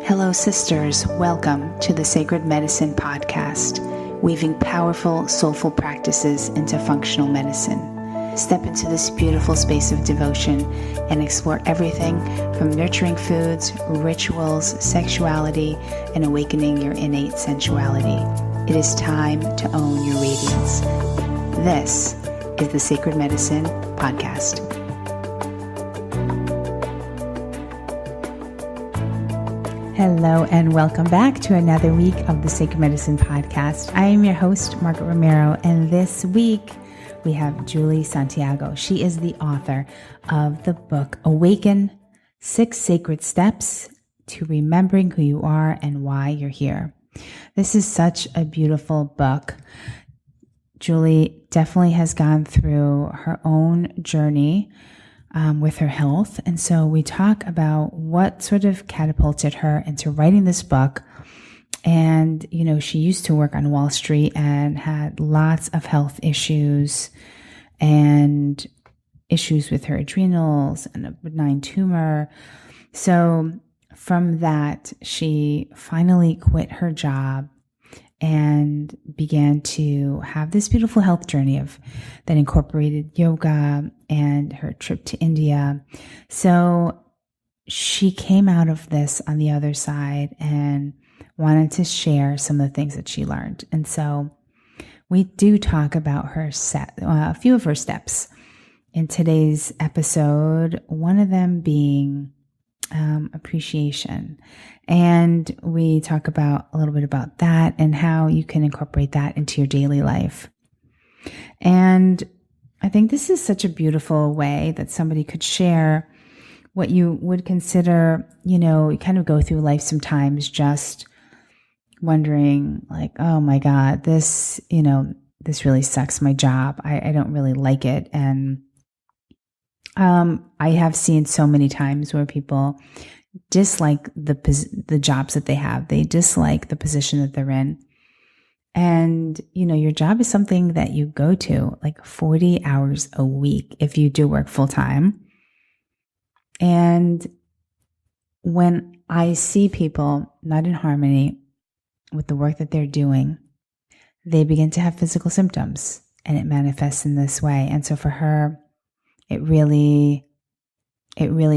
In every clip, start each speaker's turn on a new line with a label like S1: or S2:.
S1: Hello, sisters. Welcome to the Sacred Medicine Podcast, weaving powerful, soulful practices into functional medicine. Step into this beautiful space of devotion and explore everything from nurturing foods, rituals, sexuality, and awakening your innate sensuality. It is time to own your radiance. This is the Sacred Medicine Podcast. Hello and welcome back to another week of the Sacred Medicine Podcast. I am your host, Margaret Romero, and this week we have Julie Santiago. She is the author of the book, Awaken, 6 Sacred Steps to Remembering Who You Are and Why You're Here. This is such a beautiful book. Julie definitely has gone through her own journey with her health. And so we talk about what sort of catapulted her into writing this book. And, you know, she used to work on Wall Street and had lots of health issues and issues with her adrenals and a benign tumor. So from that, she finally quit her job and began to have this beautiful health journey that incorporated yoga and her trip to India. So she came out of this on the other side and wanted to share some of the things that she learned. And so we do talk about a few of her steps in today's episode, one of them being appreciation. And we talk about a little bit about that and how you can incorporate that into your daily life. And I think this is such a beautiful way that somebody could share what you would consider, you know, you kind of go through life sometimes just wondering like, oh my God, this really sucks, my job. I don't really like it. And I have seen so many times where people dislike the jobs that they have. They dislike the position that they're in. And, you know, your job is something that you go to like 40 hours a week if you do work full time. And when I see people not in harmony with the work that they're doing, they begin to have physical symptoms and it manifests in this way. And so for her, it really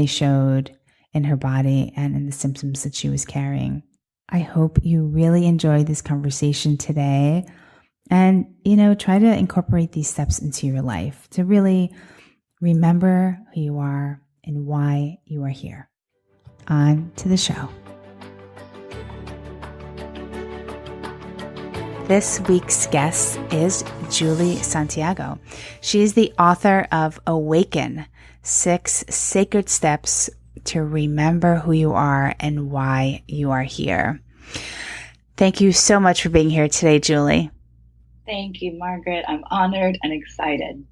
S1: showed in her body and in the symptoms that she was carrying. I hope you really enjoyed this conversation today and, you know, try to incorporate these steps into your life to really remember who you are and why you are here. On to the show. This week's guest is Julie Santiago. She is the author of Awaken, 6 Sacred Steps to Remember Who You Are and Why You Are Here. Thank you so much for being here today, Julie.
S2: Thank you, Margaret. I'm honored and excited.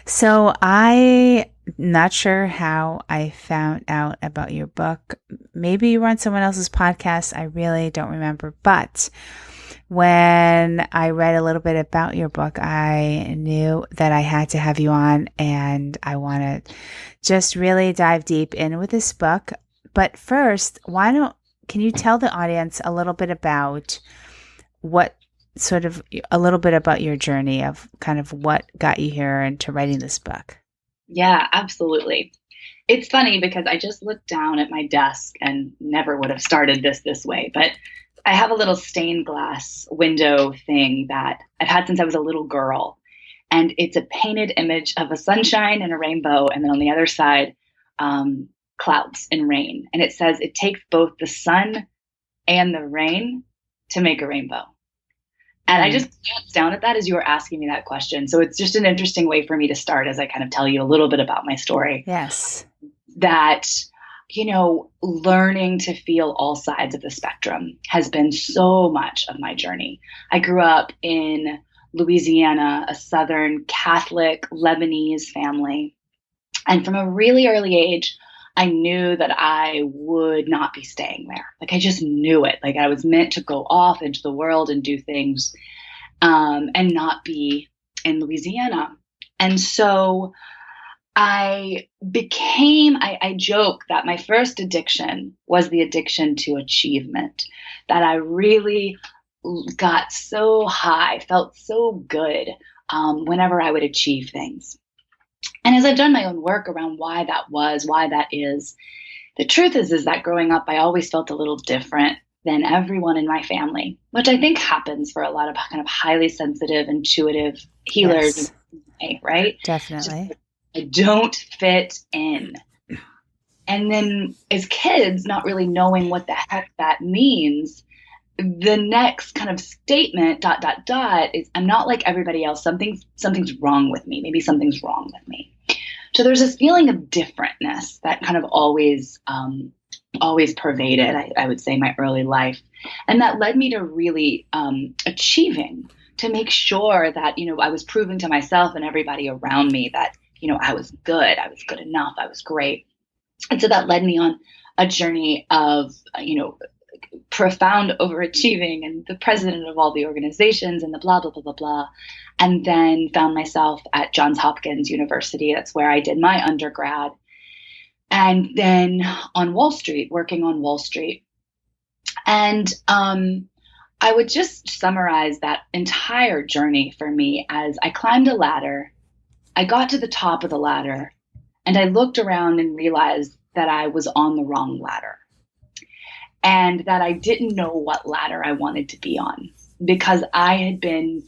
S1: So I'm not sure how I found out about your book. Maybe you were on someone else's podcast. I really don't remember, but when I read a little bit about your book, I knew that I had to have you on, and I want to just really dive deep in with this book. But first, can you tell the audience a little bit about your journey of kind of what got you here into writing this book?
S2: Yeah, absolutely. It's funny because I just looked down at my desk and never would have started this way, but I have a little stained glass window thing that I've had since I was a little girl. And it's a painted image of a sunshine and a rainbow. And then on the other side, clouds and rain. And it says it takes both the sun and the rain to make a rainbow. And I just glanced down at that as you were asking me that question. So it's just an interesting way for me to start as I kind of tell you a little bit about my story.
S1: Yes.
S2: That, you know, learning to feel all sides of the spectrum has been so much of my journey. I grew up in Louisiana, a Southern Catholic Lebanese family. And from a really early age, I knew that I would not be staying there. Like I just knew it. Like I was meant to go off into the world and do things and not be in Louisiana. And so I joke that my first addiction was the addiction to achievement, that I really got so high, felt so good whenever I would achieve things. And as I've done my own work around why that was, why that is, the truth is that growing up, I always felt a little different than everyone in my family, which I think happens for a lot of kind of highly sensitive, intuitive healers,
S1: yes,
S2: right?
S1: Definitely.
S2: Just, I don't fit in. And then as kids, not really knowing what the heck that means, the next kind of statement, ... is I'm not like everybody else. Something's wrong with me. Maybe something's wrong with me. So there's this feeling of differentness that kind of always pervaded, I would say, my early life. And that led me to really achieving, to make sure that, I was proving to myself and everybody around me that, I was good enough, I was great. And so that led me on a journey of, profound overachieving and the president of all the organizations and the blah, blah, blah, blah, blah. And then found myself at Johns Hopkins University. That's where I did my undergrad. And then on Wall Street, working on Wall Street. And I would just summarize that entire journey for me as I climbed a ladder. I got to the top of the ladder and I looked around and realized that I was on the wrong ladder. And that I didn't know what ladder I wanted to be on, because I had been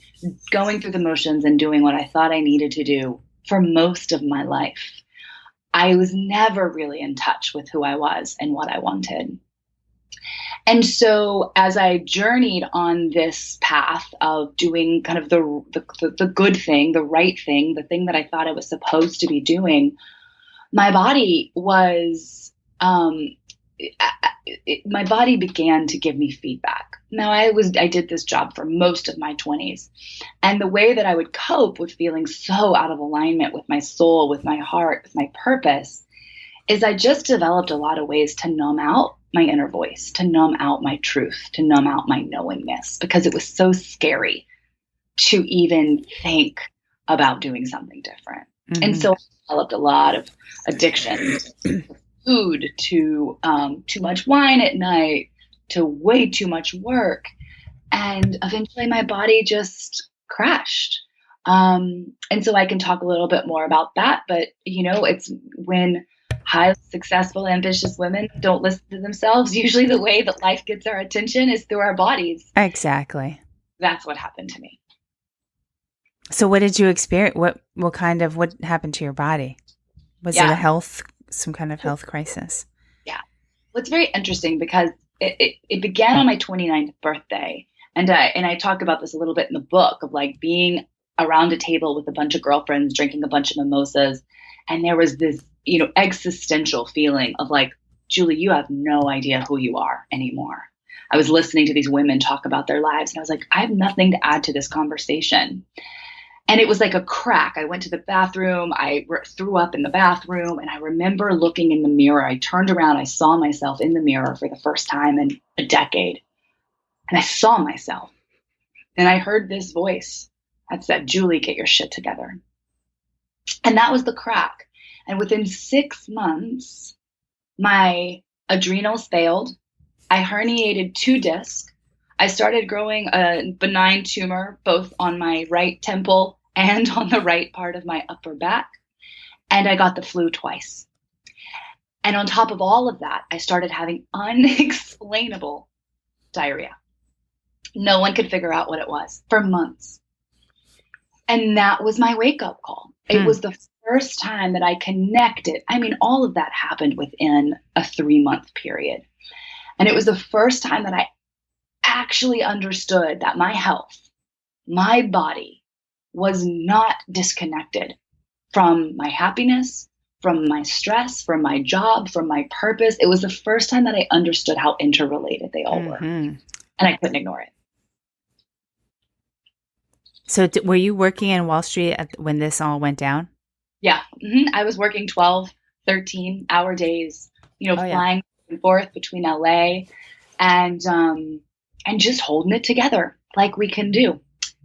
S2: going through the motions and doing what I thought I needed to do for most of my life. I was never really in touch with who I was and what I wanted. And so as I journeyed on this path of doing kind of the good thing, the right thing, the thing that I thought I was supposed to be doing, my body was my body began to give me feedback. Now, I did this job for most of my 20s. And the way that I would cope with feeling so out of alignment with my soul, with my heart, with my purpose, is I just developed a lot of ways to numb out my inner voice, to numb out my truth, to numb out my knowingness, because it was so scary to even think about doing something different. Mm-hmm. And so I developed a lot of addictions. Food, to too much wine at night, to way too much work. And eventually my body just crashed. And so I can talk a little bit more about that. But, it's when highly successful, ambitious women don't listen to themselves, usually the way that life gets our attention is through our bodies.
S1: Exactly.
S2: That's what happened to me.
S1: So what did you experience? What happened to your body? Was it some kind of health crisis?
S2: Yeah. Well, it's very interesting because it began on my 29th birthday. And I talk about this a little bit in the book of like being around a table with a bunch of girlfriends, drinking a bunch of mimosas. And there was this, existential feeling of like, Julie, you have no idea who you are anymore. I was listening to these women talk about their lives and I was like, I have nothing to add to this conversation. And it was like a crack. I went to the bathroom. I threw up in the bathroom. And I remember looking in the mirror. I turned around. I saw myself in the mirror for the first time in a decade. And I saw myself. And I heard this voice that said, Julie, get your shit together. And that was the crack. And within 6 months, my adrenals failed. I herniated 2 discs. I started growing a benign tumor, both on my right temple and on the right part of my upper back. And I got the flu twice. And on top of all of that, I started having unexplainable diarrhea. No one could figure out what it was for months. And that was my wake-up call. It was the first time that I connected. I mean, all of that happened within a 3-month period. And it was the first time that I actually understood that my health, my body, was not disconnected from my happiness, from my stress, from my job, from my purpose. It was the first time that I understood how interrelated they all were. And I couldn't ignore it.
S1: So were you working in Wall Street when this all went down?
S2: Yeah. I was working 12, 13-hour days, flying back and forth between LA and just holding it together like we can do.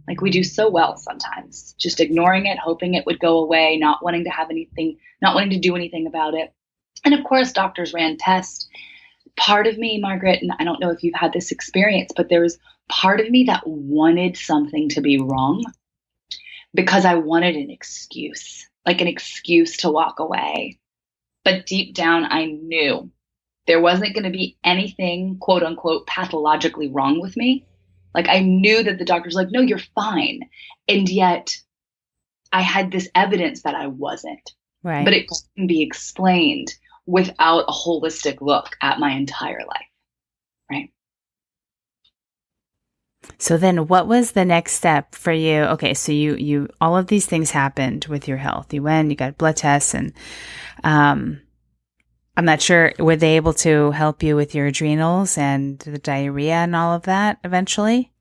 S2: Like we do so well sometimes, just ignoring it, hoping it would go away, not wanting to have anything, not wanting to do anything about it. And of course, doctors ran tests. Part of me, Margaret, and I don't know if you've had this experience, but there was part of me that wanted something to be wrong because I wanted an excuse, like an excuse to walk away. But deep down, I knew there wasn't going to be anything, quote unquote, pathologically wrong with me. Like I knew that the doctor's like, no, you're fine. And yet I had this evidence that I wasn't.
S1: Right.
S2: But it couldn't be explained without a holistic look at my entire life. Right.
S1: So then what was the next step for you? Okay, so you all of these things happened with your health. You went, you got blood tests, and I'm not sure, were they able to help you with your adrenals and the diarrhea and all of that eventually?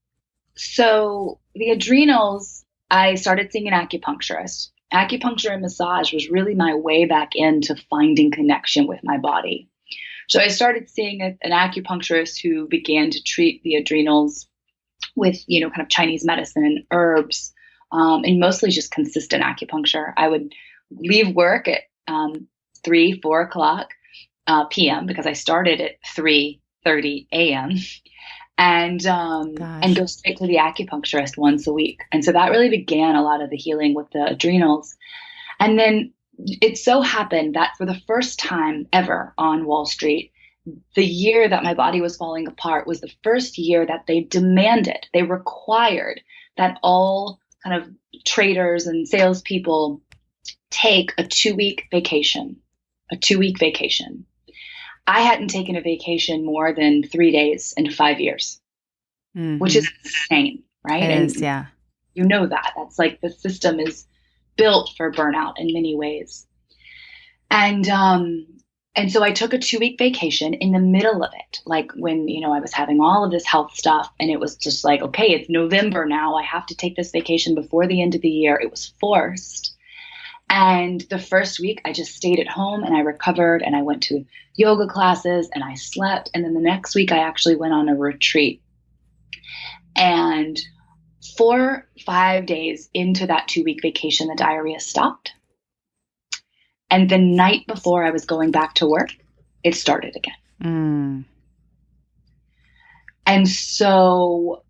S2: So the adrenals, I started seeing an acupuncturist. Acupuncture and massage was really my way back into finding connection with my body. So I started seeing an acupuncturist who began to treat the adrenals with, kind of Chinese medicine, herbs, and mostly just consistent acupuncture. I would leave work at 3-4 o'clock p.m. because I started at 3:30 a.m. and go straight to the acupuncturist once a week. And so that really began a lot of the healing with the adrenals. And then it so happened that for the first time ever on Wall Street, the year that my body was falling apart was the first year that they required that all kind of traders and salespeople take a 2-week vacation. I hadn't taken a vacation more than 3 days in 5 years, which is insane, right?
S1: It is, yeah.
S2: You know that. That's like the system is built for burnout in many ways. And so I took a 2-week vacation in the middle of it, like when, I was having all of this health stuff and it was just like, okay, it's November now. I have to take this vacation before the end of the year. It was forced. And the first week I just stayed at home and I recovered and I went to yoga classes and I slept. And then the next week I actually went on a retreat. And 4-5 days into that 2-week vacation, the diarrhea stopped. And the night before I was going back to work, it started again. And so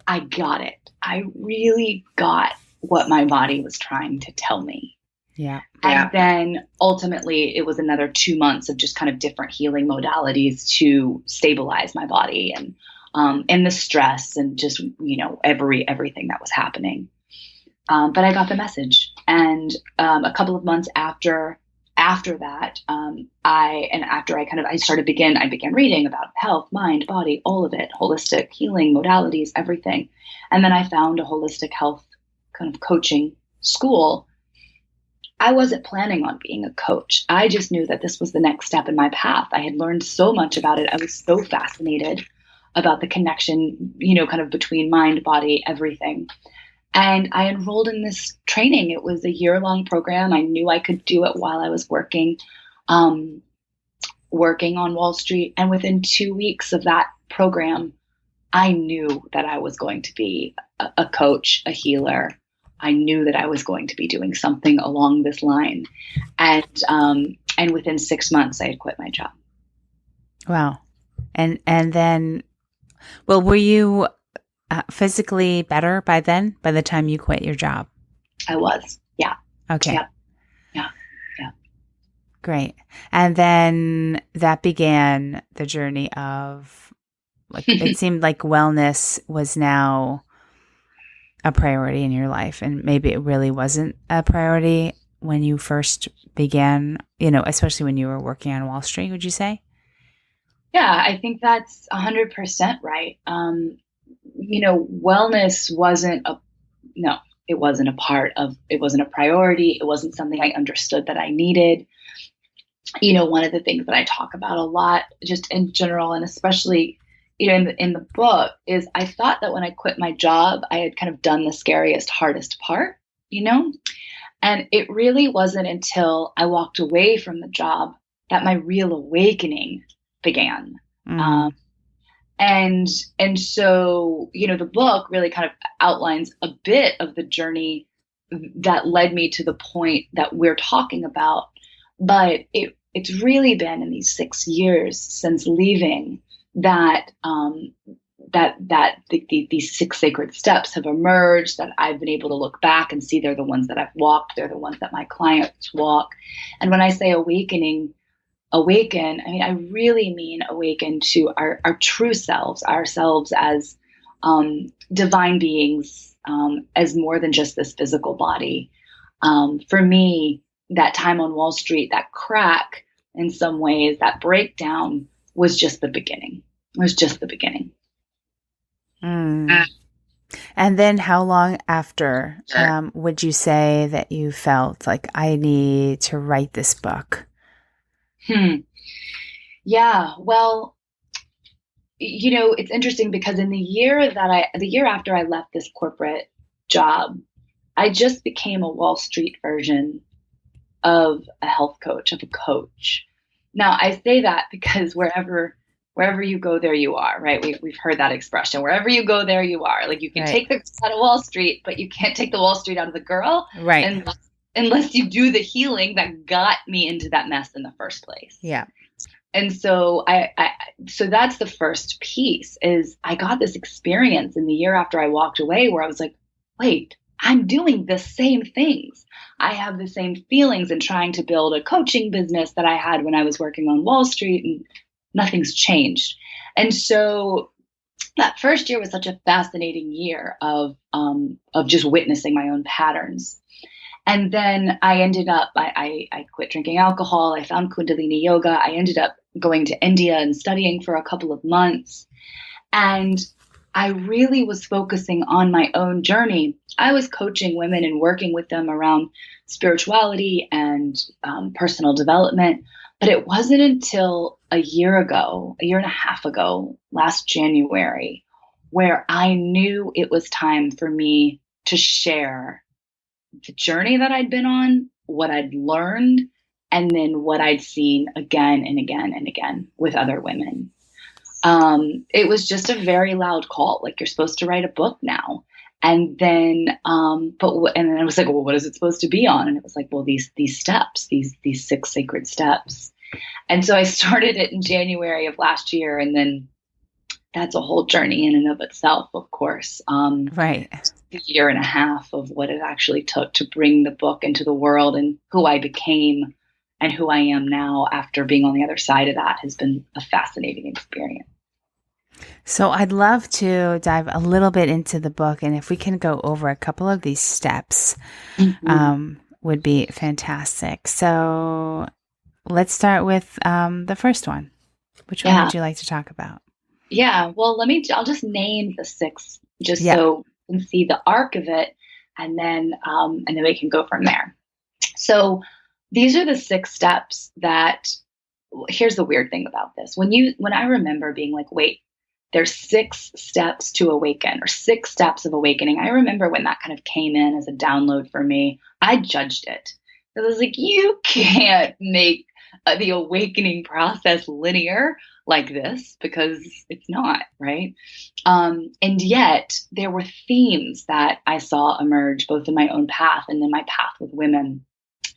S2: I got it. I really got what my body was trying to tell me.
S1: Yeah.
S2: And then ultimately it was another 2 months of just kind of different healing modalities to stabilize my body and the stress and just, everything that was happening. But I got the message. And a couple of months after that, I began reading about health, mind, body, all of it, holistic healing modalities, everything. And then I found a holistic health kind of coaching school. I wasn't planning on being a coach. I just knew that this was the next step in my path. I had learned so much about it. I was so fascinated about the connection, kind of between mind, body, everything. And I enrolled in this training. It was a year-long program. I knew I could do it while I was working on Wall Street. And within 2 weeks of that program, I knew that I was going to be a coach, a healer. I knew that I was going to be doing something along this line. And within 6 months, I had quit my job.
S1: Wow. And then, well, were you physically better by then, by the time you quit your job?
S2: I was. Yeah.
S1: Okay.
S2: Yeah.
S1: Great. And then that began the journey of, like, it seemed like wellness was now a priority in your life. And maybe it really wasn't a priority when you first began, especially when you were working on Wall Street, would you say?
S2: Yeah, I think that's 100% right. Wellness wasn't it wasn't a priority. It wasn't something I understood that I needed. One of the things that I talk about a lot, just in general, and especially, in the book, is I thought that when I quit my job, I had kind of done the scariest, hardest part, and it really wasn't until I walked away from the job that my real awakening began. And so, the book really kind of outlines a bit of the journey that led me to the point that we're talking about. But it's really been in these 6 years since leaving that these six sacred steps have emerged, that I've been able to look back and see they're the ones that I've walked. They're the ones that my clients walk. And when I say awaken, I mean, I really mean awaken to our true selves, ourselves as divine beings, as more than just this physical body. For me, that time on Wall Street, that crack in some ways, that breakdown was just the beginning. It was just the beginning.
S1: Mm. And then how long after would you say that you felt like I need to write this book?
S2: Yeah, well, it's interesting because in the year after I left this corporate job, I just became a Wall Street version of a health coach, of a coach. Now, I say that because wherever you go, there you are, right? We've heard that expression. Wherever you go, there you are. Like, you can take the girl out of Wall Street, but you can't take the Wall Street out of the girl.
S1: Right.
S2: Unless you do the healing that got me into that mess in the first place.
S1: Yeah.
S2: And so so that's the first piece, is I got this experience in the year after I walked away where I was like, wait, I'm doing the same things. I have the same feelings in trying to build a coaching business that I had when I was working on Wall Street, and nothing's changed. And so that first year was such a fascinating year of just witnessing my own patterns. And then I ended up, I quit drinking alcohol. I found kundalini yoga. I ended up going to India and studying for a couple of months. And I really was focusing on my own journey. I was coaching women and working with them around spirituality and personal development. But it wasn't until a year and a half ago, last January, where I knew it was time for me to share the journey that I'd been on, what I'd learned, and then what I'd seen again and again and again with other women. It was just a very loud call, like, you're supposed to write a book now. And then, and then I was like, well, what is it supposed to be on? And it was like, well, these steps, these six sacred steps. And so I started it in January of last year, and then that's a whole journey in and of itself, of course.
S1: Right.
S2: A year and a half of what it actually took to bring the book into the world, and who I became and who I am now after being on the other side of that has been a fascinating experience.
S1: So I'd love to dive a little bit into the book, and if we can go over a couple of these steps, would be fantastic. So let's start with the first one. Which one would you like to talk about?
S2: Yeah, well, I'll just name the six, just so you can see the arc of it, and then we can go from there. So these are the six steps that, here's the weird thing about this. When I remember being like, wait, there's 6 steps to awaken, or 6 steps of awakening. I remember when that kind of came in as a download for me, I judged it. I was like, you can't make the awakening process linear like this, because it's not, right? And yet there were themes that I saw emerge both in my own path and in my path with women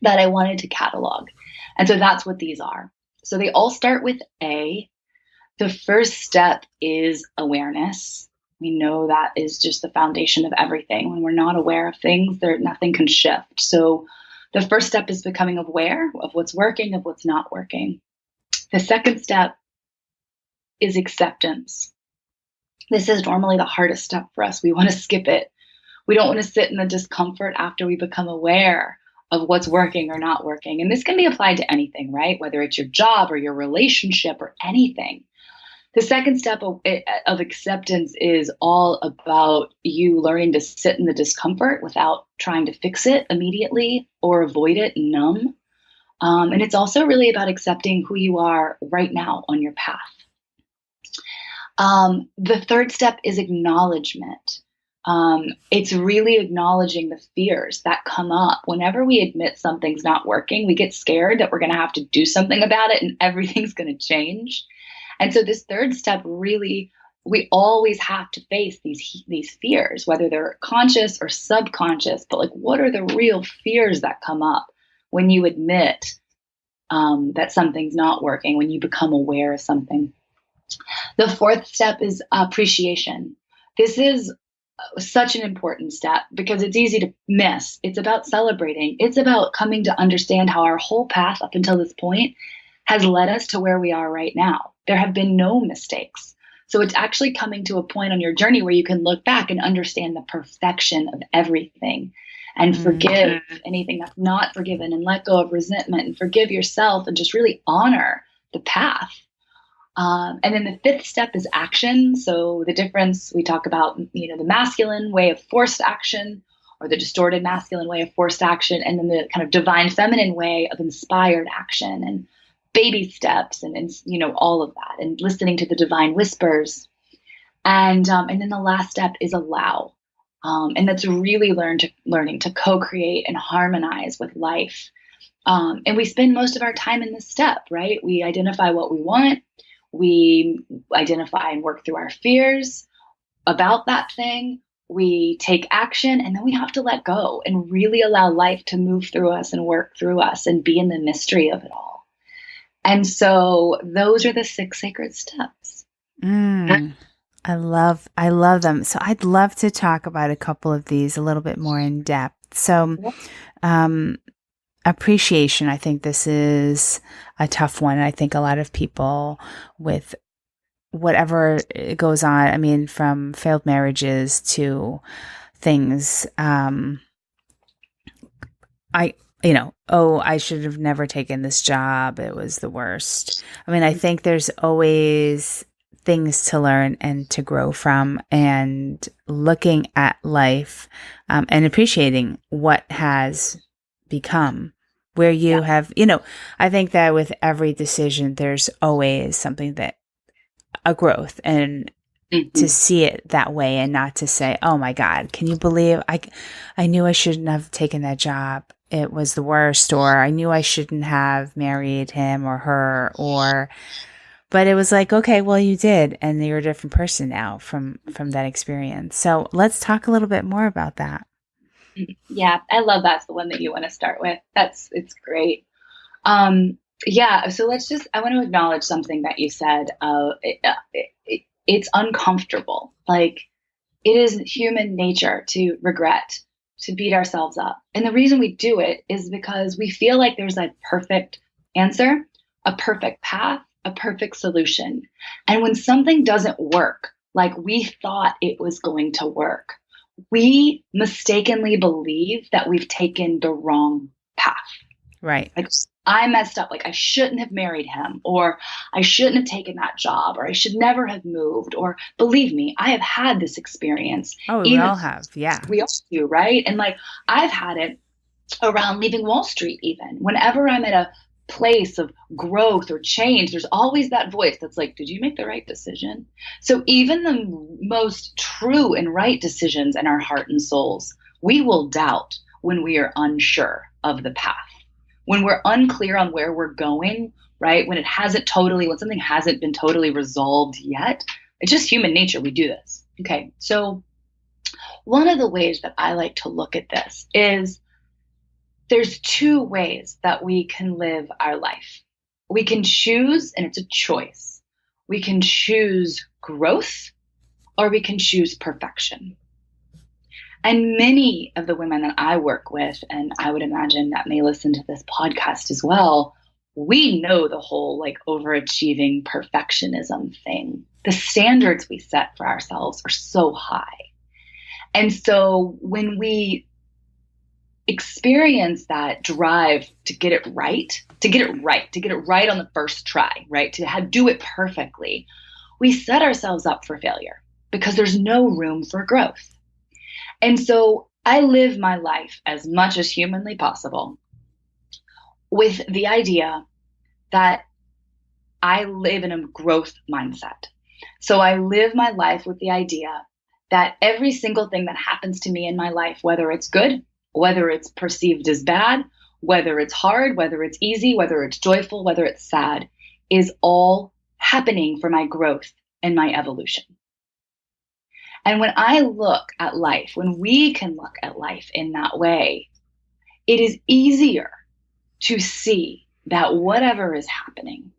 S2: that I wanted to catalog. And so that's what these are. So they all start with A. The first step is awareness. We know that is just the foundation of everything. When we're not aware of things, nothing can shift. So the first step is becoming aware of what's working, of what's not working. The second step is acceptance. This is normally the hardest step for us. We want to skip it. We don't want to sit in the discomfort after we become aware of what's working or not working. And this can be applied to anything, right? Whether it's your job or your relationship or anything. The second step of acceptance is all about you learning to sit in the discomfort without trying to fix it immediately or avoid it and numb. And it's also really about accepting who you are right now on your path. The third step is acknowledgement. It's really acknowledging the fears that come up whenever we admit something's not working. We get scared that we're going to have to do something about it and everything's going to change. And so this third step really we always have to face these fears, whether they're conscious or subconscious. But like, what are the real fears that come up when you admit that something's not working, when you become aware of something? The fourth step is appreciation. This is such an important step because it's easy to miss. It's about celebrating. It's about coming to understand how our whole path up until this point has led us to where we are right now. There have been no mistakes. So it's actually coming to a point on your journey where you can look back and understand the perfection of everything and forgive anything that's not forgiven, and let go of resentment and forgive yourself and just really honor the path. And then the fifth step is action. So the difference, we talk about, the masculine way of forced action, or the distorted masculine way of forced action, and then the kind of divine feminine way of inspired action and baby steps and all of that, and listening to the divine whispers. And then the last step is allow. And that's really learning to co-create and harmonize with life. And we spend most of our time in this step, right? We identify what we want. We identify and work through our fears about that thing. We take action, and then we have to let go and really allow life to move through us and work through us and be in the mystery of it all. And so those are the 6 sacred steps.
S1: I love them. So I'd love to talk about a couple of these a little bit more in depth. So, appreciation. I think this is a tough one. I think a lot of people, with whatever goes on, I mean, from failed marriages to things, I should have never taken this job. It was the worst. I mean, I think there's always things to learn and to grow from, and looking at life and appreciating what has become, where you have, I think that with every decision, there's always something a growth, and to see it that way, and not to say, oh my God, can you believe I knew I shouldn't have taken that job. It was the worst, or I knew I shouldn't have married him or her, but it was like, okay, well, you did, and you're a different person now from that experience. So let's talk a little bit more about that.
S2: Yeah, I love that's the one that you want to start with. It's great. So I want to acknowledge something that you said. It's uncomfortable. Like, it is human nature to regret, to beat ourselves up. And the reason we do it is because we feel like there's a perfect answer, a perfect path, a perfect solution. And when something doesn't work like we thought it was going to work, we mistakenly believe that we've taken the wrong path.
S1: Right.
S2: Like, I messed up. Like, I shouldn't have married him, or I shouldn't have taken that job, or I should never have moved. Or, believe me, I have had this experience.
S1: Oh, we all have. Yeah.
S2: We all do, right? And like, I've had it around leaving Wall Street even. Whenever I'm at a place of growth or change, there's always that voice that's like, did you make the right decision? So even the most true and right decisions in our heart and souls, we will doubt when we are unsure of the path, when we're unclear on where we're going, right? When something hasn't been totally resolved yet. It's just human nature. We do this. Okay. So one of the ways that I like to look at this is there's 2 ways that we can live our life. We can choose, and it's a choice. We can choose growth, or we can choose perfection. And many of the women that I work with, and I would imagine that may listen to this podcast as well, we know the whole like overachieving perfectionism thing. The standards we set for ourselves are so high. And so when we experience that drive to get it right on the first try, right? To do it perfectly, we set ourselves up for failure because there's no room for growth. And so I live my life as much as humanly possible with the idea that I live in a growth mindset. So I live my life with the idea that every single thing that happens to me in my life, whether it's good, whether it's perceived as bad, whether it's hard, whether it's easy, whether it's joyful, whether it's sad, is all happening for my growth and my evolution. And when I look at life, when we can look at life in that way, it is easier to see that whatever is happening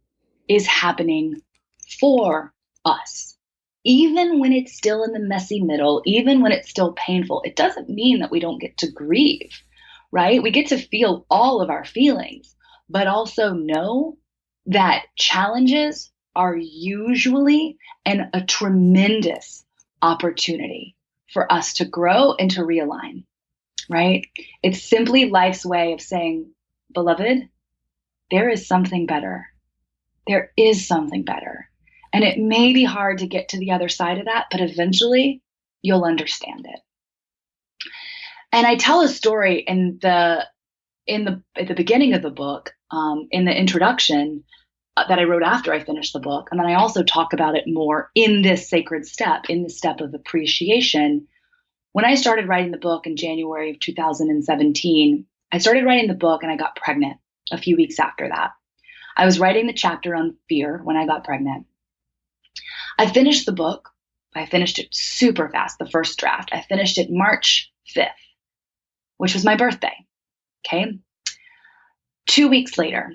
S2: for us. Even when it's still in the messy middle, even when it's still painful, it doesn't mean that we don't get to grieve, right? We get to feel all of our feelings, but also know that challenges are usually a tremendous opportunity for us to grow and to realign, right? It's simply life's way of saying, beloved, there is something better. There is something better. And it may be hard to get to the other side of that, but eventually you'll understand it. And I tell a story at the beginning of the book, in the introduction, that I wrote after I finished the book. And then I also talk about it more in this sacred step, in the step of appreciation. When I started writing the book in January of 2017, I started writing the book and I got pregnant a few weeks after that. I was writing the chapter on fear when I got pregnant. I finished the book. I finished it super fast, the first draft. I finished it March 5th, which was my birthday. Okay. 2 weeks later,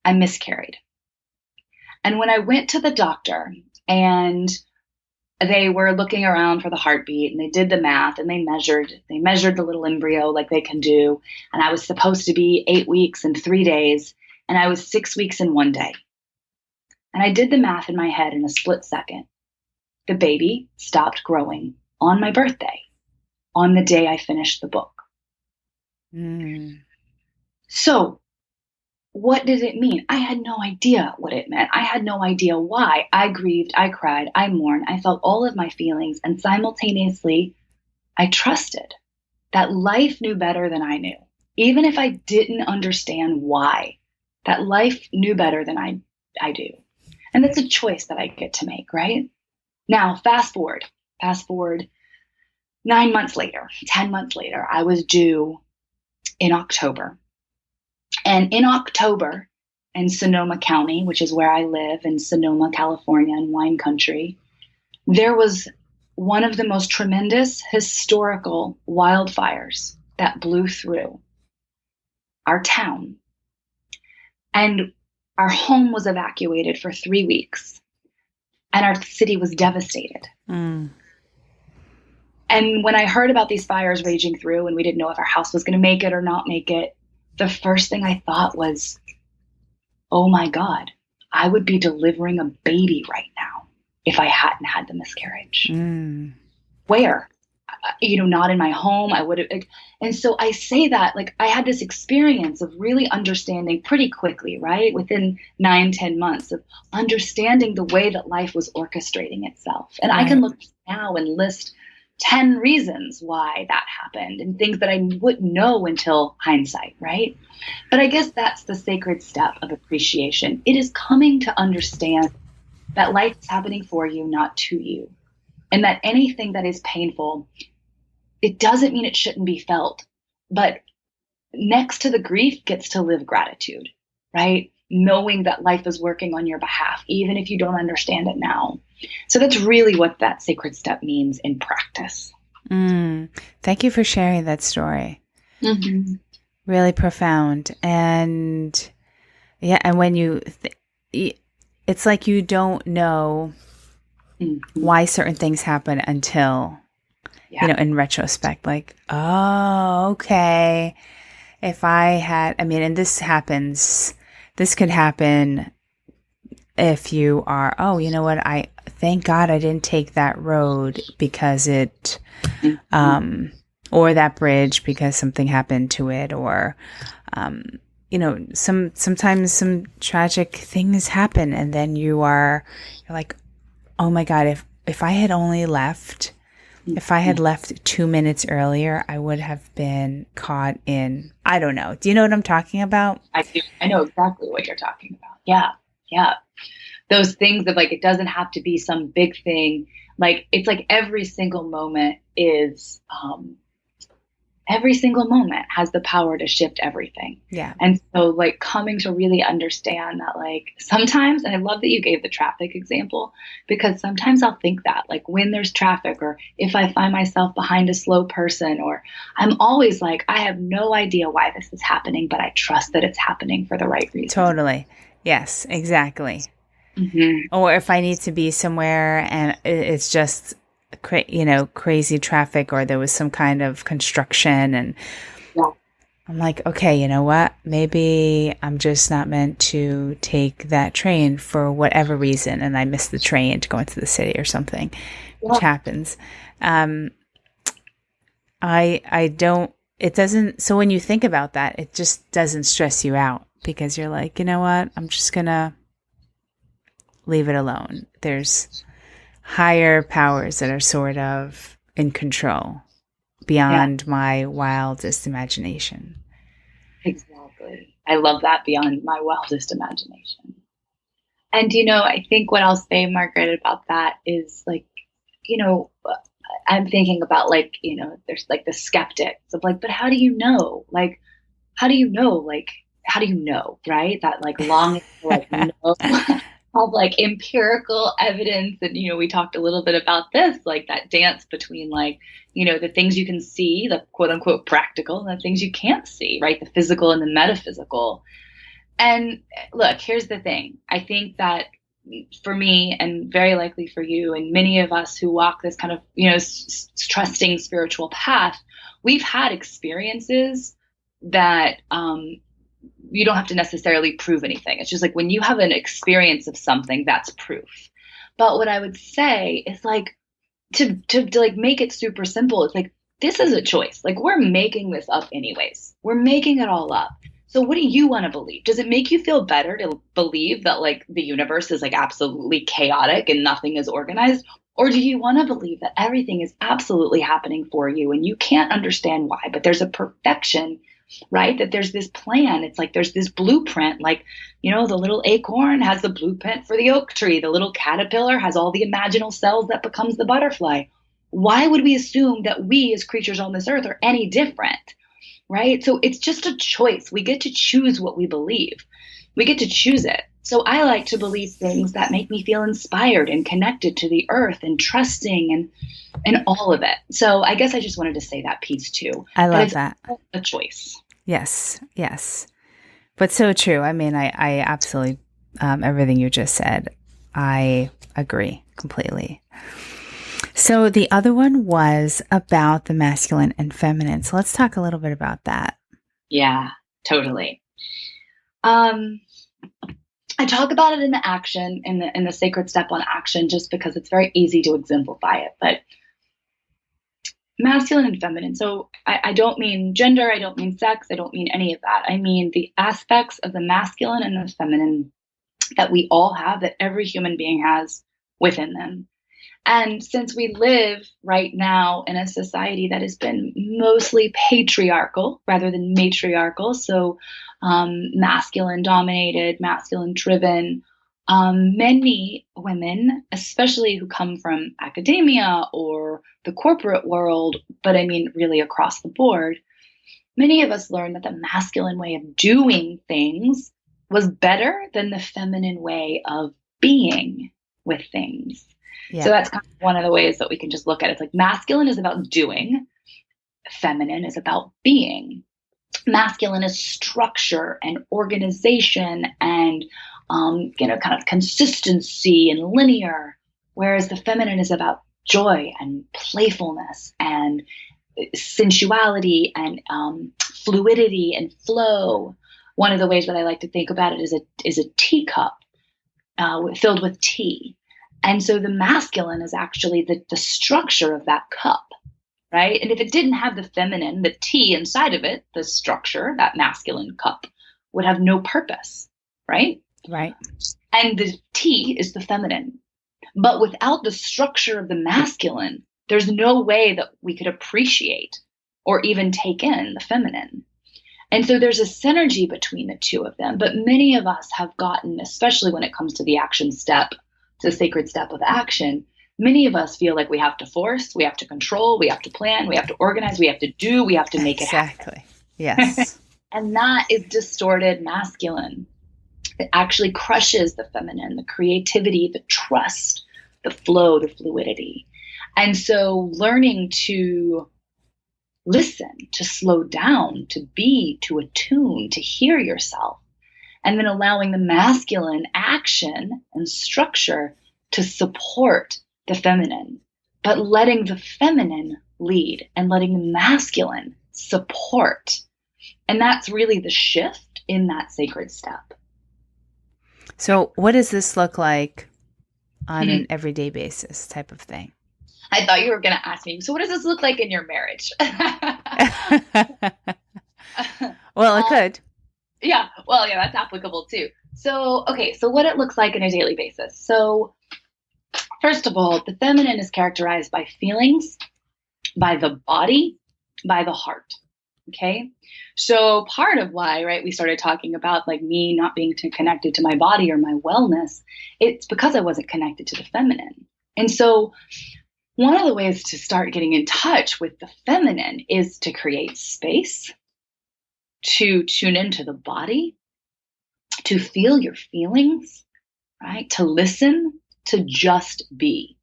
S2: I miscarried. And when I went to the doctor and they were looking around for the heartbeat and they did the math and they measured the little embryo like they can do. And I was supposed to be 8 weeks and 3 days. And I was 6 weeks and 1 day. And I did the math in my head in a split second. The baby stopped growing on my birthday, on the day I finished the book. So what did it mean? I had no idea what it meant. I had no idea why. I grieved, I cried, I mourned, I felt all of my feelings, and simultaneously, I trusted that life knew better than I knew. Even if I didn't understand why, that life knew better than I do. And that's a choice that I get to make, right? Now, fast forward 9 months later, 10 months later, I was due in October. And in October, in Sonoma County, which is where I live in Sonoma, California, in wine country, there was one of the most tremendous historical wildfires that blew through our town. And our home was evacuated for 3 weeks. And our city was devastated. And when I heard about these fires raging through and we didn't know if our house was going to make it or not make it, the first thing I thought was, oh my God, I would be delivering a baby right now if I hadn't had the miscarriage. Where? Not in my home. I would have. And so I say that, like, I had this experience of really understanding pretty quickly, right? Within 9-10 months of understanding the way that life was orchestrating itself. And I can look now and list 10 reasons why that happened and things that I wouldn't know until hindsight, right? But I guess that's the sacred step of appreciation. It is coming to understand that life is happening for you, not to you. And that anything that is painful, it doesn't mean it shouldn't be felt. But next to the grief gets to live gratitude, right? Knowing that life is working on your behalf, even if you don't understand it now. So that's really what that sacred step means in practice.
S1: Thank you for sharing that story. Really profound. And yeah, and when it's like you don't know why certain things happen until, in retrospect, like, oh, okay. If I had, and this could happen if you are, oh, you know what? Thank God I didn't take that road because it, or that bridge because something happened to it, or, sometimes some tragic things happen, and then you're like, oh my God, if I had only left, if I had left 2 minutes earlier, I would have been caught in, I don't know. Do you know what I'm talking about?
S2: I do. I know exactly what you're talking about. Yeah. Those things of, like, it doesn't have to be some big thing. Like, it's like every single moment is every single moment has the power to shift everything.
S1: Yeah.
S2: And so like coming to really understand that like sometimes, and I love that you gave the traffic example, because sometimes I'll think that like when there's traffic, or if I find myself behind a slow person, or I'm always like, I have no idea why this is happening, but I trust that it's happening for the right reason.
S1: Totally. Yes, exactly.
S2: Mm-hmm.
S1: Or if I need to be somewhere and it's just crazy traffic, or there was some kind of construction, and
S2: Yeah.
S1: I'm like, okay, you know what? Maybe I'm just not meant to take that train for whatever reason, and I missed the train to go into the city or something, which happens. I don't, it doesn't, so when you think about that, it just doesn't stress you out, because you're like, you know what? I'm just gonna leave it alone. There's higher powers that are sort of in control beyond my wildest imagination.
S2: Exactly. I love that, beyond my wildest imagination. And, I think what I'll say, Margaret, about that is like, I'm thinking about like, there's like the skeptics of like, but how do you know? Like, how do you know? Like, how do you know? Right. That like longing to like know of like empirical evidence. And, we talked a little bit about this, like that dance between like, the things you can see, the quote unquote practical, and the things you can't see, right? The physical and the metaphysical. And look, here's the thing. I think that for me, and very likely for you, and many of us who walk this kind of, trusting spiritual path, we've had experiences that you don't have to necessarily prove anything. It's just like when you have an experience of something, that's proof. But what I would say is like to like make it super simple. It's like, this is a choice. Like, we're making this up anyways. We're making it all up. So what do you want to believe? Does it make you feel better to believe that like the universe is like absolutely chaotic and nothing is organized? Or do you want to believe that everything is absolutely happening for you and you can't understand why, but there's a perfection, right? That there's this plan. It's like there's this blueprint, like, the little acorn has the blueprint for the oak tree. The little caterpillar has all the imaginal cells that becomes the butterfly. Why would we assume that we as creatures on this earth are any different? Right? So it's just a choice. We get to choose what we believe. We get to choose it. So I like to believe things that make me feel inspired and connected to the earth and trusting and all of it. So I guess I just wanted to say that piece too.
S1: I love that.
S2: A choice.
S1: Yes. Yes. But so true. I mean, I absolutely, everything you just said, I agree completely. So the other one was about the masculine and feminine. So let's talk a little bit about that.
S2: Yeah, totally. I talk about it in the action, in the sacred step on action, just because it's very easy to exemplify it. But masculine and feminine. So I don't mean gender. I don't mean sex. I don't mean any of that. I mean the aspects of the masculine and the feminine that we all have, that every human being has within them. And since we live right now in a society that has been mostly patriarchal rather than matriarchal, so masculine dominated, masculine driven, many women, especially who come from academia or the corporate world, but I mean really across the board, many of us learned that the masculine way of doing things was better than the feminine way of being with things. Yeah. So that's kind of one of the ways that we can just look at it. It's like masculine is about doing, feminine is about being. Masculine is structure and organization and kind of consistency and linear, whereas the feminine is about joy and playfulness and sensuality and fluidity and flow. One of the ways that I like to think about it is a teacup filled with tea. And so the masculine is actually the structure of that cup, right? And if it didn't have the feminine, the tea inside of it, the structure, that masculine cup would have no purpose, right?
S1: Right.
S2: And the tea is the feminine. But without the structure of the masculine, there's no way that we could appreciate or even take in the feminine. And so there's a synergy between the two of them. But many of us have gotten, especially when it comes to the action step, the sacred step of action, Many of us feel like we have to force, we have to control, we have to plan, we have to organize, we have to do, we have to make it happen.
S1: Exactly. Yes.
S2: And that is distorted masculine. It actually crushes the feminine, the creativity, the trust, the flow, the fluidity. And so learning to listen, to slow down, to be, to attune, to hear yourself, and then allowing the masculine action and structure to support the feminine, but letting the feminine lead and letting the masculine support. And that's really the shift in that sacred step.
S1: So what does this look like on an everyday basis type of thing?
S2: I thought you were going to ask me, so what does this look like in your marriage?
S1: Well, it could.
S2: Yeah. Well, yeah, that's applicable too. So, okay. So what it looks like on a daily basis. So first of all, the feminine is characterized by feelings, by the body, by the heart. Okay. So part of why, right, we started talking about like me not being connected to my body or my wellness, it's because I wasn't connected to the feminine. And so one of the ways to start getting in touch with the feminine is to create space, to tune into the body, to feel your feelings, right? To listen, to just be.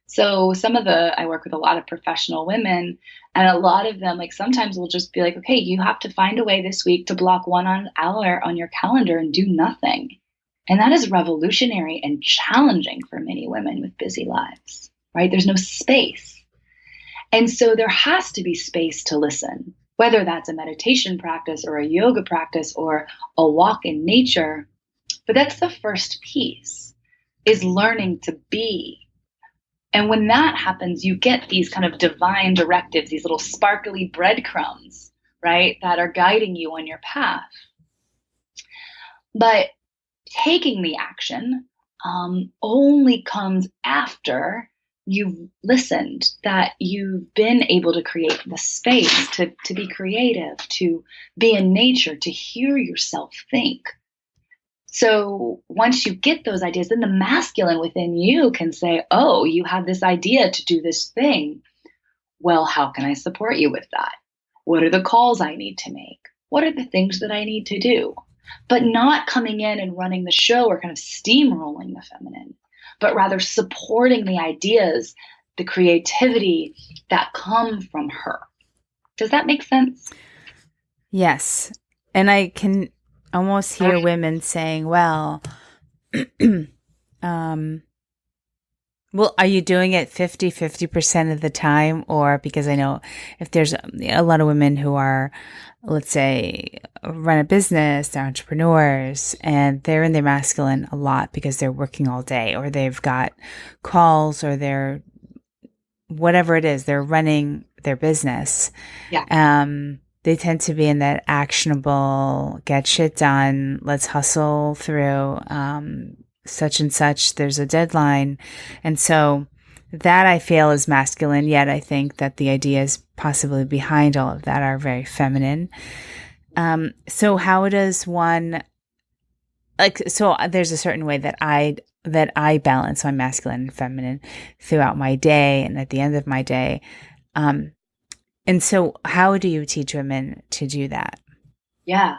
S2: So I work with a lot of professional women, and a lot of them, like sometimes will just be like, okay, you have to find a way this week to block 1 hour on your calendar and do nothing. And that is revolutionary and challenging for many women with busy lives, right? There's no space. And so there has to be space to listen, whether that's a meditation practice or a yoga practice or a walk in nature. But that's the first piece, is learning to be. And when that happens, you get these kind of divine directives, these little sparkly breadcrumbs, right, that are guiding you on your path. But taking the action only comes after you've listened, that you've been able to create the space to be creative, to be in nature, to hear yourself think. So once you get those ideas, then the masculine within you can say, oh, you have this idea to do this thing. Well, how can I support you with that? What are the calls I need to make? What are the things that I need to do? But not coming in and running the show or kind of steamrolling the feminine, but rather supporting the ideas, the creativity that come from her. Does that make sense?
S1: Yes. And I can almost hear women saying, well, well, are you doing it 50% of the time? Or because I know if there's a lot of women who are, let's say, run a business, they're entrepreneurs, and they're in their masculine a lot because they're working all day, or they've got calls, or they're whatever it is, they're running their business.
S2: Yeah.
S1: They tend to be in that actionable, get shit done, let's hustle through, such and such, there's a deadline. And so that I feel is masculine, yet I think that the ideas possibly behind all of that are very feminine. So how does one, so there's a certain way that I balance my masculine and feminine throughout my day and at the end of my day. And so how do you teach women to do that?
S2: Yeah,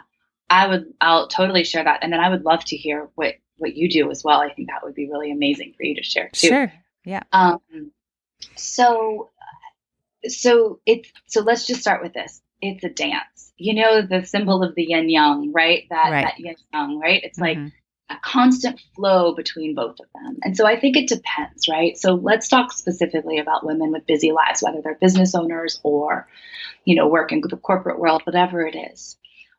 S2: I'll totally share that. And then I would love to hear what you do as well. I think that would be really amazing for you to share too.
S1: Sure. Yeah.
S2: So let's just start with this. It's a dance. You know, the symbol of the yin yang, right? That yin yang, right? It's like a constant flow between both of them. And so I think it depends, right? So let's talk specifically about women with busy lives, whether they're business owners or, work in the corporate world, whatever it is.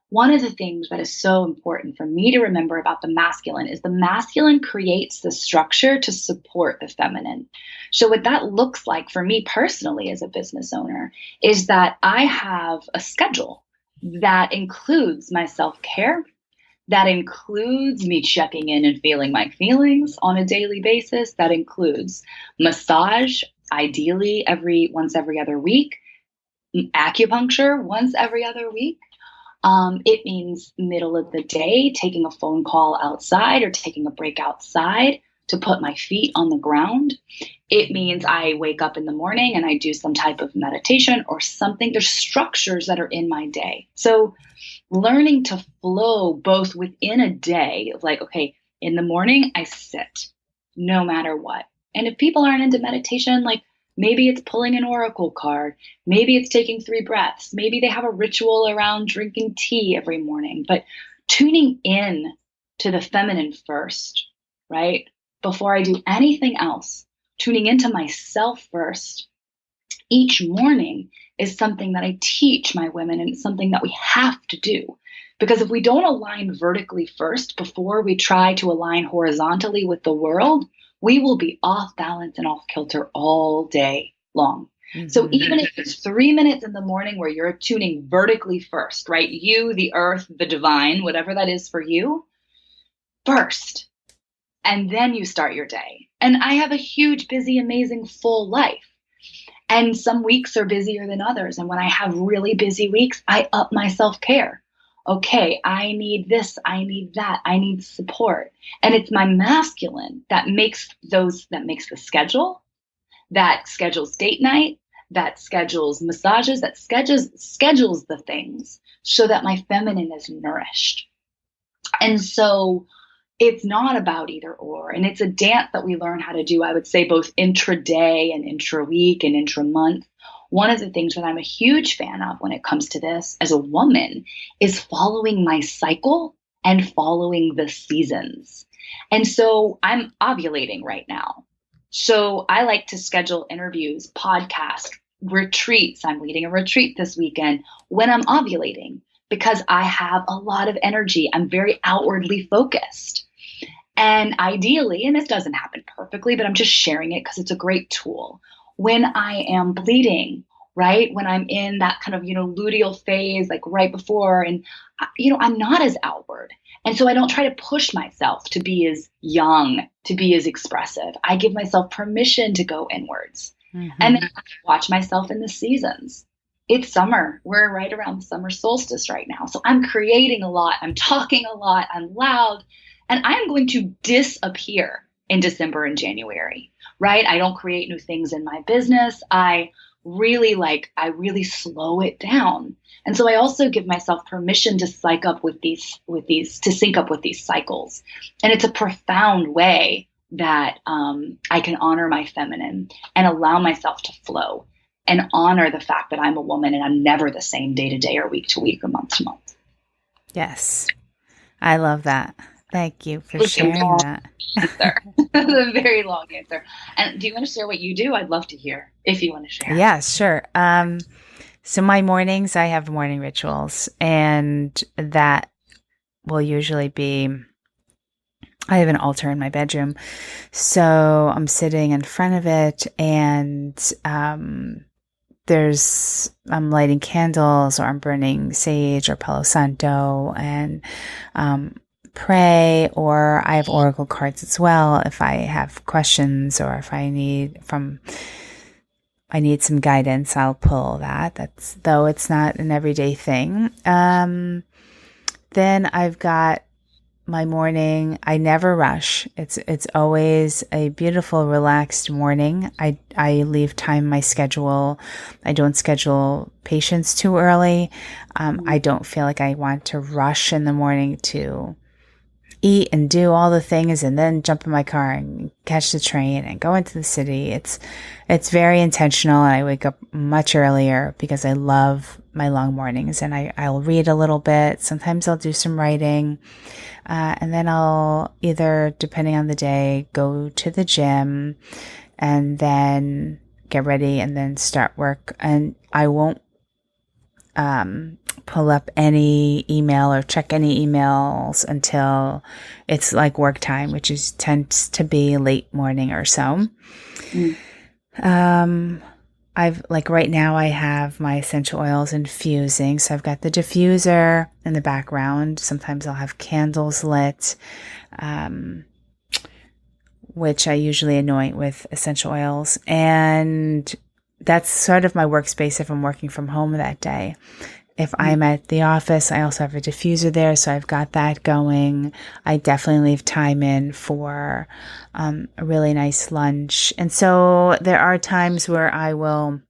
S2: One of the things that is so important for me to remember about the masculine is the masculine creates the structure to support the feminine. So what that looks like for me personally as a business owner is that I have a schedule that includes my self-care, that includes me checking in and feeling my feelings on a daily basis. That includes massage, ideally once every other week, acupuncture once every other week. It means middle of the day, taking a phone call outside or taking a break outside to put my feet on the ground. It means I wake up in the morning and I do some type of meditation or something. There's structures that are in my day. So learning to flow both within a day of like, okay, in the morning, I sit no matter what. And if people aren't into meditation, like maybe it's pulling an oracle card, maybe it's taking 3 breaths, maybe they have a ritual around drinking tea every morning, but tuning in to the feminine first, right? Before I do anything else, tuning into myself first each morning is something that I teach my women, and it's something that we have to do. Because if we don't align vertically first before we try to align horizontally with the world, we will be off balance and off kilter all day long. Mm-hmm. So even if it's 3 minutes in the morning where you're tuning vertically first, right? You, the earth, the divine, whatever that is for you, first. And then you start your day. And I have a huge, busy, amazing, full life. And some weeks are busier than others. And when I have really busy weeks, I up my self-care. Okay, I need this, I need that, I need support. And it's my masculine that makes the schedule, that schedules date night, that schedules massages, that schedules the things so that my feminine is nourished. And so it's not about either or. And it's a dance that we learn how to do, I would say, both intraday and intra-week and intra-month. One of the things that I'm a huge fan of when it comes to this as a woman is following my cycle and following the seasons. And so I'm ovulating right now. So I like to schedule interviews, podcasts, retreats. I'm leading a retreat this weekend when I'm ovulating because I have a lot of energy. I'm very outwardly focused. And ideally, and this doesn't happen perfectly, but I'm just sharing it because it's a great tool. When I am bleeding, right? When I'm in that kind of, luteal phase, like right before, and, I'm not as outward. And so I don't try to push myself to be as young, to be as expressive. I give myself permission to go inwards. Mm-hmm. And then I watch myself in the seasons. It's summer. We're right around the summer solstice right now. So I'm creating a lot. I'm talking a lot. I'm loud. And I am going to disappear in December and January, right? I don't create new things in my business. I really slow it down. And so I also give myself permission to sync up with these cycles. And it's a profound way that I can honor my feminine and allow myself to flow and honor the fact that I'm a woman and I'm never the same day to day or week to week or month to month.
S1: Yes. I love that. Thank you for sharing that.
S2: Answer. A very long answer. And do you want to share what you do? I'd love to hear if you want to share.
S1: Yeah, sure. So my mornings, I have morning rituals, and that will usually be, I have an altar in my bedroom. So I'm sitting in front of it, and I'm lighting candles, or I'm burning sage or Palo Santo, and pray, or I have oracle cards as well if I have questions, or if I need some guidance, I'll pull that. Though it's not an everyday thing. Then I've got my morning. I never rush. It's always a beautiful, relaxed morning. I leave time in my schedule. I don't schedule patients too early. I don't feel like I want to rush in the morning to eat and do all the things and then jump in my car and catch the train and go into the city. It's very intentional, and I wake up much earlier because I love my long mornings, and I'll read a little bit. Sometimes I'll do some writing, and then I'll either, depending on the day, go to the gym and then get ready and then start work. And I won't pull up any email or check any emails until it's like work time, which tends to be late morning or so. Right now I have my essential oils infusing. So I've got the diffuser in the background. Sometimes I'll have candles lit, which I usually anoint with essential oils. And that's sort of my workspace if I'm working from home that day. If I'm at the office, I also have a diffuser there, so I've got that going. I definitely leave time in for a really nice lunch. And so there are times where I will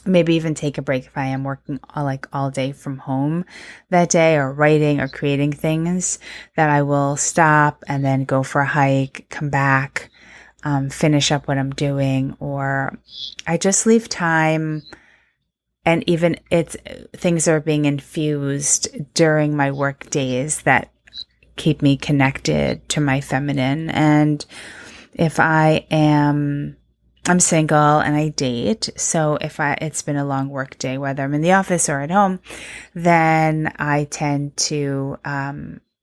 S1: maybe even take a break if I am working all day from home that day, or writing or creating things, that I will stop and then go for a hike, come back, finish up what I'm doing, or I just leave time. And even it's things are being infused during my work days that keep me connected to my feminine. And if I'm single and I date, so it's been a long work day, whether I'm in the office or at home, then I tend to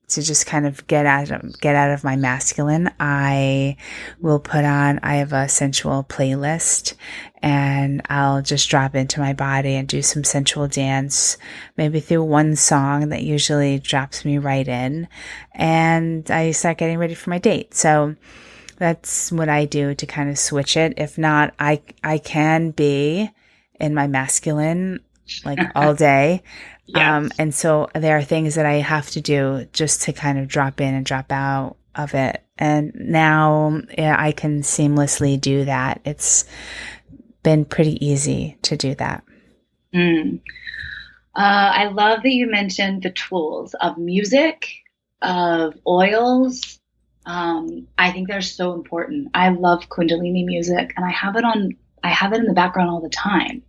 S1: just kind of get out of my masculine. I have a sensual playlist, and I'll just drop into my body and do some sensual dance, maybe through one song that usually drops me right in, and I start getting ready for my date. So that's what I do to kind of switch it. If not, I can be in my masculine like all day.
S2: Yes.
S1: And so there are things that I have to do just to kind of drop in and drop out of it. And now I can seamlessly do that. It's been pretty easy to do that.
S2: I love that you mentioned the tools of music, of oils. I think they're so important. I love kundalini music, and I have it in the background all the time.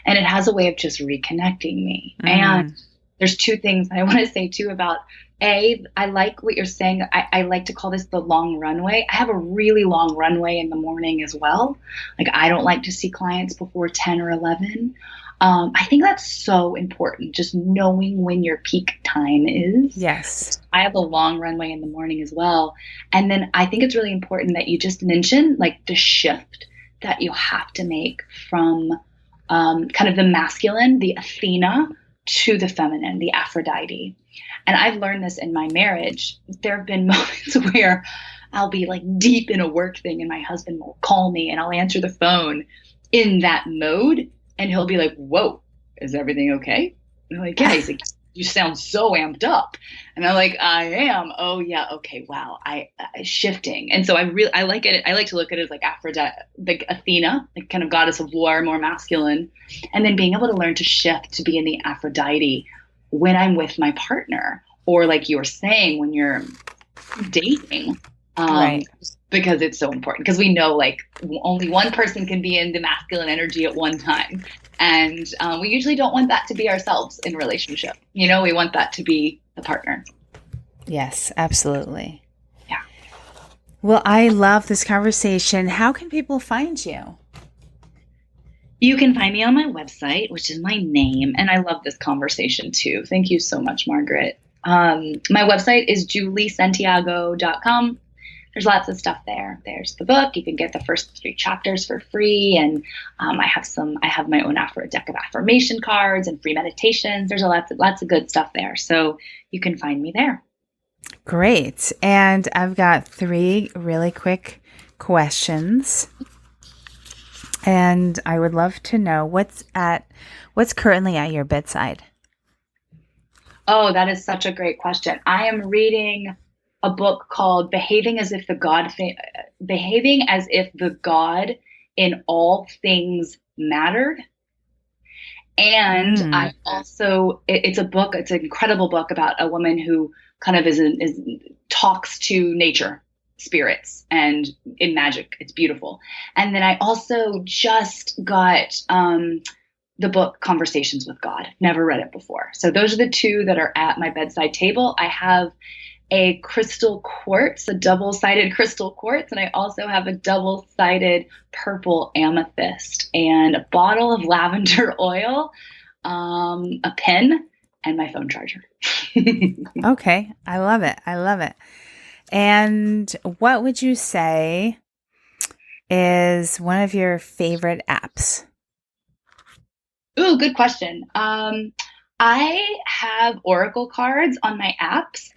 S2: And it has a way of just reconnecting me. And there's two things I want to say too about I like what you're saying. I like to call this the long runway. I have a really long runway in the morning as well. Like, I don't like to see clients before 10 or 11. I think that's so important, just knowing when your peak time is.
S1: Yes.
S2: I have a long runway in the morning as well. And then I think it's really important that you just mentioned like the shift that you have to make from kind of the masculine, the Athena, to the feminine, the Aphrodite. And I've learned this in my marriage. There have been moments where I'll be like deep in a work thing and my husband will call me and I'll answer the phone in that mode. And he'll be like, "Whoa, is everything okay?" And I'm like, "Yeah." He's like, "You sound so amped up." And I'm like, "I am." "Oh yeah. Okay. Wow. I shifting." And so I like it. I like to look at it as like Aphrodite, like Athena, like kind of goddess of war, more masculine. And then being able to learn to shift to be in the Aphrodite when I'm with my partner, or like you were saying, when you're dating.
S1: Right.
S2: Because it's so important, because we know like only one person can be in the masculine energy at one time. And we usually don't want that to be ourselves in relationship. We want that to be the partner.
S1: Yes, absolutely.
S2: Yeah.
S1: Well, I love this conversation. How can people find you?
S2: You can find me on my website, which is my name. And I love this conversation too. Thank you so much, Margaret. My website is juliesantiago.com. There's lots of stuff there. There's the book. You can get the first 3 chapters for free. And I have my own deck of affirmation cards and free meditations. There's lots of good stuff there. So you can find me there.
S1: Great. And I've got 3 really quick questions. And I would love to know what's currently at your bedside.
S2: Oh, that is such a great question. I am reading a book called Behaving as if the God in All Things Mattered. And I also, it's an incredible book about a woman who kind of talks to nature, spirits, and in magic. It's beautiful. And then I also just got the book Conversations with God. Never read it before. So those are the 2 that are at my bedside table. I have a crystal quartz, a double-sided crystal quartz, and I also have a double-sided purple amethyst, and a bottle of lavender oil, a pen, and my phone charger.
S1: Okay. I love it. And what would you say is one of your favorite apps?
S2: Ooh, good question. I have oracle cards on my apps.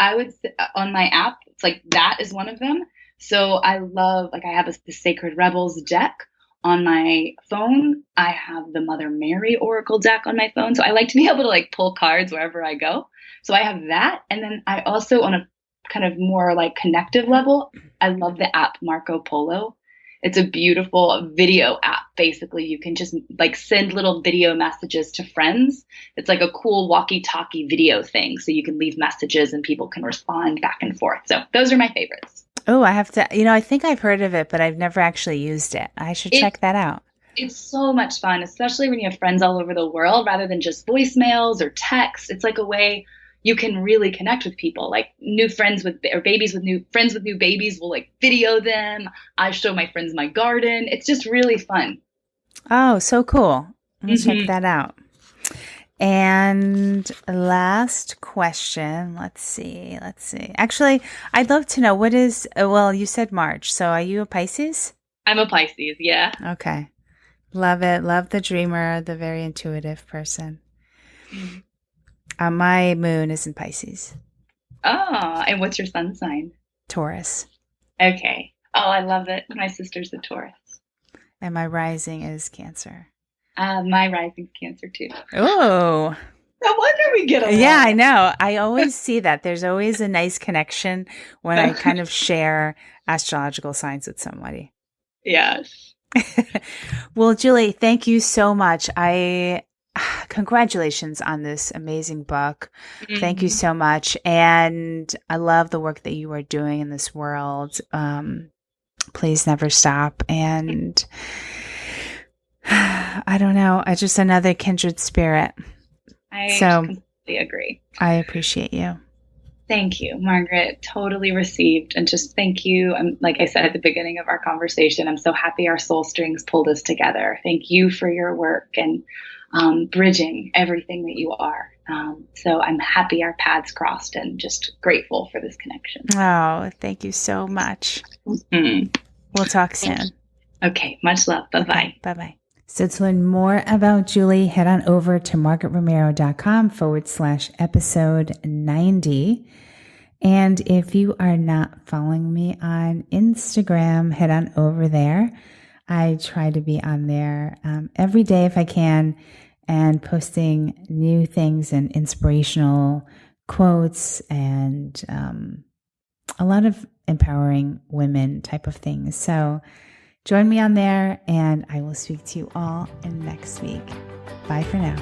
S2: On my app, it's like that is one of them. So I love, like, I have the Sacred Rebels deck On my phone, I have the Mother Mary Oracle deck on my phone. So I like to be able to like pull cards wherever I go. So I have that. And then I also, on a kind of more like connective level, I love the app Marco Polo. It's a beautiful video app. Basically, you can just like send little video messages to friends. It's like a cool walkie-talkie video thing. So you can leave messages and people can respond back and forth. So those are my favorites.
S1: Oh, I have to, I think I've heard of it, but I've never actually used it. I should check that out.
S2: It's so much fun, especially when you have friends all over the world rather than just voicemails or texts. It's like a way you can really connect with people, like new friends with, or babies with new friends with new babies will like video them. I show my friends my garden. It's just really fun.
S1: Oh, so cool. I'm going to check that out. And last question. Let's see. Actually, I'd love to know well, you said March. So are you a Pisces?
S2: I'm a Pisces. Yeah.
S1: Okay. Love it. Love the dreamer, the very intuitive person. My moon is in Pisces.
S2: Oh, and what's your sun sign?
S1: Taurus.
S2: Okay. Oh, I love it. My sister's a Taurus.
S1: And my rising is Cancer.
S2: My rising's Cancer too.
S1: Oh.
S2: No wonder we get along.
S1: Yeah, I know. I always see that. There's always a nice connection when I kind of share astrological signs with somebody.
S2: Yes.
S1: Well, Julie, thank you so much. Congratulations on this amazing book. Thank you so much. And I love the work that you are doing in this world. Please never stop. And I don't know. I just another kindred spirit.
S2: I completely agree.
S1: I appreciate you.
S2: Thank you, Margaret. Totally received. And just thank you. And like I said at the beginning of our conversation, I'm so happy our soul strings pulled us together. Thank you for your work and bridging everything that you are. So I'm happy our paths crossed and just grateful for this connection.
S1: Oh, thank you so much. We'll talk soon.
S2: Okay. Much love. Bye-bye.
S1: Okay, bye-bye. So to learn more about Julie, head on over to margaretromero.com/episode 90. And if you are not following me on Instagram, head on over there. I try to be on there every day if I can, and posting new things and inspirational quotes and a lot of empowering women type of things. So join me on there, and I will speak to you all in next week. Bye for now.